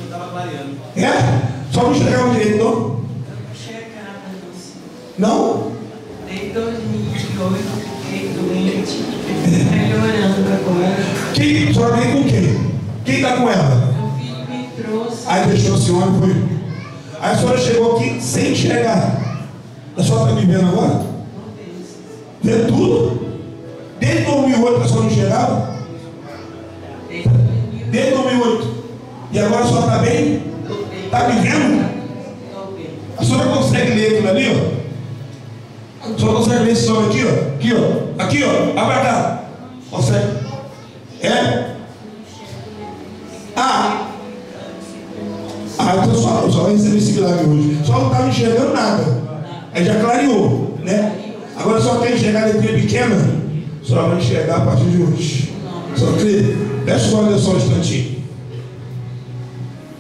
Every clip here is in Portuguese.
estava variando. É? Só não enxergava direito, não? Eu não enxergava, não. Não? Desde 2008 fiquei doente, melhorando agora. Quem? A senhora veio com quem? Quem está com ela? Meu filho me trouxe. Aí deixou a senhora e foi. Aí a senhora chegou aqui sem enxergar. A senhora está me vendo agora? Não vejo. Vê tudo? Desde 2008 a senhora não enxergava? Desde 2008. Desde 2008. E agora a senhora está bem? Está me vendo? Estou bem. A senhora consegue ler aquilo ali, ó? A senhora consegue ler esse nome aqui, ó? Aqui, ó. Aqui, ó. Abra cá. Consegue? É? Então só recebi esse milagre hoje. Só não estava enxergando nada. Aí já clareou, né? Agora só quer enxergar a letrinha pequena. Só vai enxergar a partir de hoje. Só crê. Peço uma olha só um instantinho.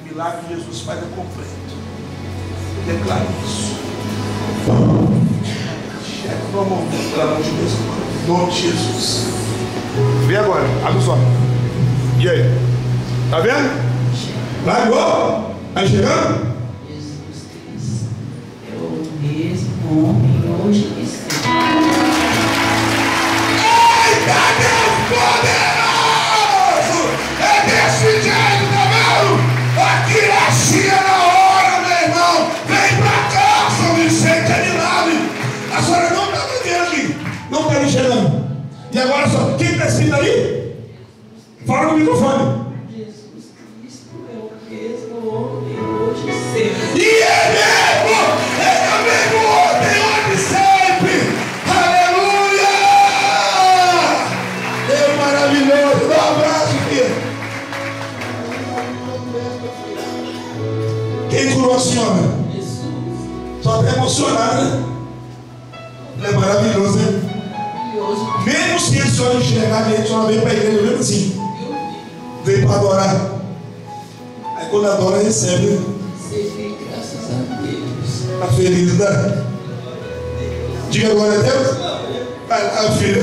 O milagre que Jesus faz é completo. Declaro isso. Enxerga tua mão, pelo amor de Deus. Em nome de Jesus. Vê agora, abre os olhos. E aí? Tá vendo? Clareou? Tá enxergando? Jesus Cristo é o mesmo ontem, hoje e sempre. Eita Deus poderoso! É desse jeito, tá vendo? Aqui é chia na hora, meu irmão! Vem pra cá, São Vicente, é milagre! A senhora não tá me vendo aqui, não tá me enxergando. E agora só, quem tá escrito ali? Fala no microfone. Jesus Cristo é o mesmo ontem, hoje e sempre. E é mesmo! É o mesmo ontem, hoje e sempre! Aleluia! Deus maravilhoso! Dá um abraço, filho! Quem curou a senhora? Jesus. Só está emocionada, né? É maravilhoso, né? Maravilhoso. Mesmo se a senhora enxergar direito, a senhora veio para a igreja mesmo assim. Veio para adorar. Aí quando adora, recebe, né? Recebi, graças a Deus. Está feliz, né? Diga glória a Deus. Vai lá, filha.